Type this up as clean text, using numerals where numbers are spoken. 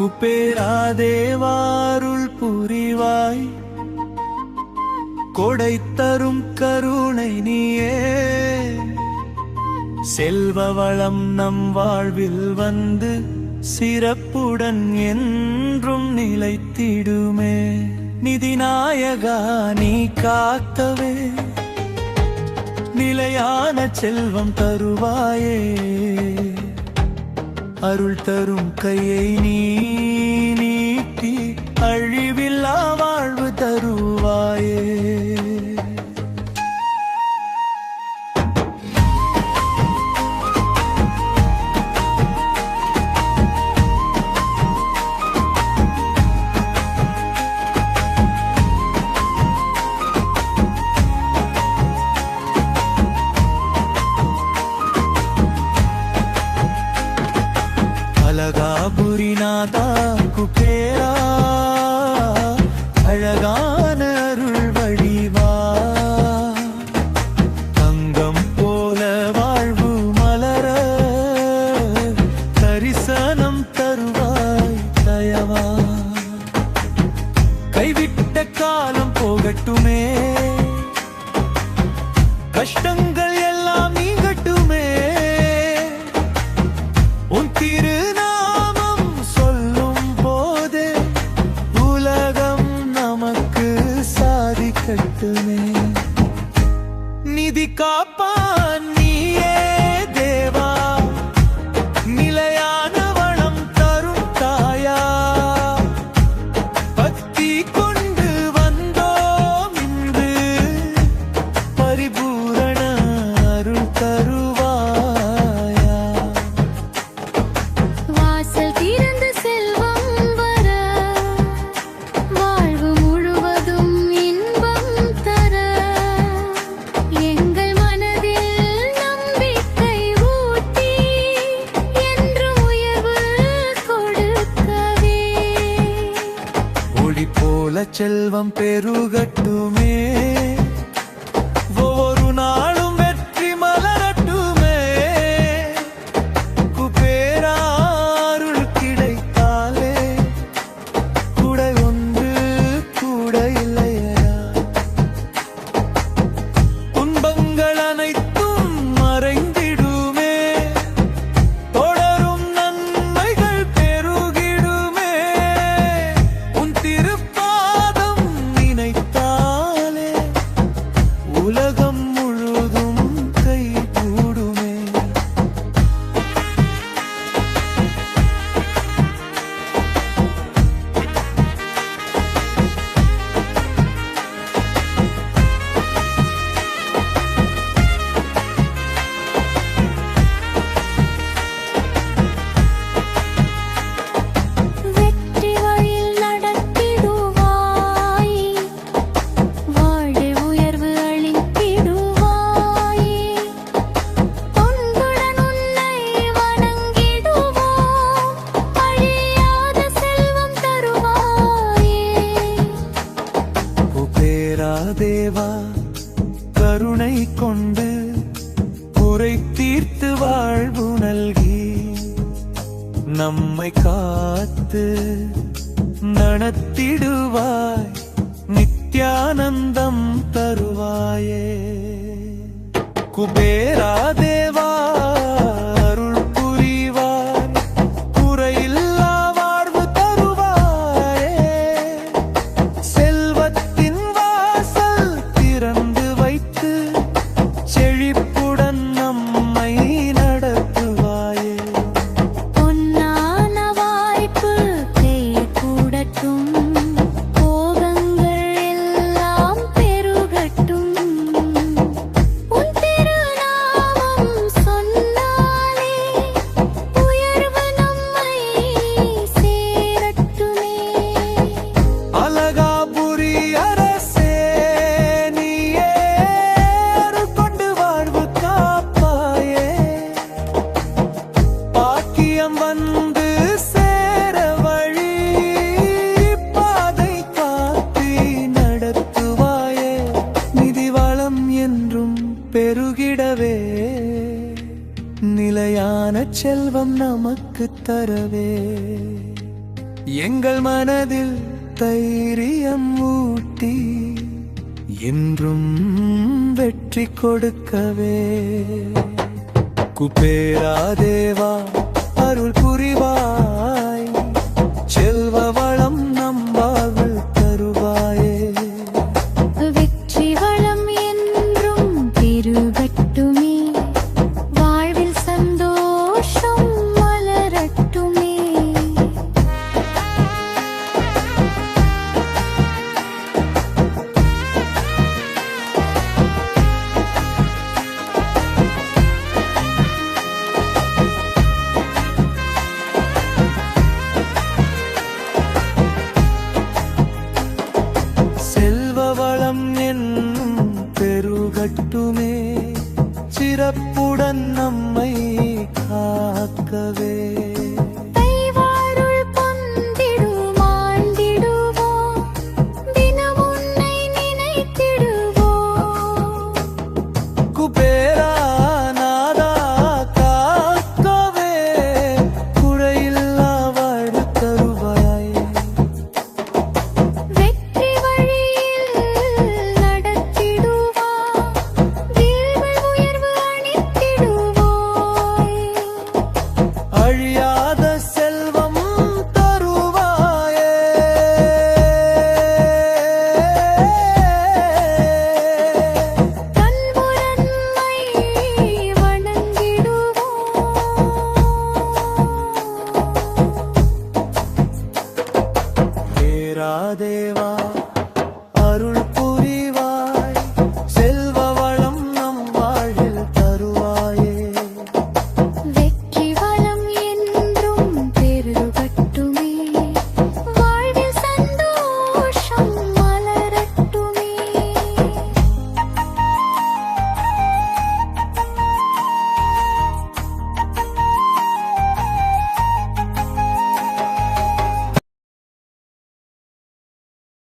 குபேராதேவாருள் புரிவாய், கொடை தரும் கருணை நீயே. செல்வ வளம் நம் வாழ்வில் வந்து சிறப்புடன் என்றும் நிலைத்திடுமே. நிதிநாயகா நீ காக்கவே நிலையான செல்வம் தருவாயே. அருள் தரும் கையை நீ நீட்டி அழிவில்லா வாழ்வு தருவாயே. அழகாபுரிநாதா குபேரா, அழகான அருள் வடிவா. தங்கம் போல வாழ்வு மலர தரிசனம் தருவாய் தயவா. கைவிட்ட காலம் போகட்டுமே, கஷ்டங்கள் எல்லாம் நீங்கட்டுமே. உன் திருநாமம் சொல்லும் போதே உலகம் நமக்கு சாதிக்கட்டுமே. நிதி காப்பான் நீயே தேவா, நிலையான வளம் தரும் தாயா. பக்தி கொண்டு வந்தோம் இன்று, பரிபூரண அருள் தருவாயா. வாசல் திறந்து செல்வம் வர, வாழ்வு முழுவதும் இன்பம் தர. எங்கள் மனதில் நம்பிக்கை ஊட்டி என்று உயர்வு கொடுக்கவே. ஒளி போல செல்வம் பெருகட்டுமே, ஒவ்வொரு நாளும் வெற்றி மலரட்டுமே. குபேராருள் கிடைத்தாலே குடை ஒன்று கூட இல்லையா. துன்பங்கள் அனைத்தும் மறைந்திடுமே, தொடரும் நன்மைகள் பெருகிடுமே. உன் திருப்பாதம் நினைத்தாலே உலகம் முழுதும் கை கூடுமே. வெற்றி வழியில் நடத்திடுவாய், வாழ்வு உயர்வு அளித்திடுவாய். தொண்டுடன் உன்னை வணங்கிடுவோம், அழியாத செல்வம் தருவாயே. குபேராதேவா கருணை கொண்டு குறை தீர்த்து வாழ்வு நல்கி நம்மை காத்து நடத்திடுவாய். நித்யானந்தம் தருவாயே. குபேராதேவா அருள் புரிவாய், குறையில்லா வாழ்வு தருவாயே. செல்வத்தின் வாசல் திறந்து வைத்து செழிப்புடன் நம்மை நடத்துவாயே. பொன்னான வாய்ப்பு கூடட்டும், போகங்கள் எல்லாம் பெருகட்டும். உன் திருநாமம் சொன்னாலே உயர்வு நம்மை சேரட்டுமே. அழகாபுரி அரசே நீயே அருள் கொண்டு வாழ்வு காப்பாயே. பாக்கியம் வந்து சேர வழி பாதை காட்டி நடத்துவாயே. நிதி வளம் என்றும் பெருகிடவே, நிலையான செல்வம் நமக்கு தரவே. எங்கள் மனதில் தைரியம் ஊட்டி என்றும் வெற்றி கொடுக்கவே. குபேரா தேவா அருள் புரிவாய், செல்வ வளம் நம் வாழ்வில் தருவாயே. வெற்றி வளம் என்றும் பெருகட்டுமே, வாழ்வில் சந்தோஷம்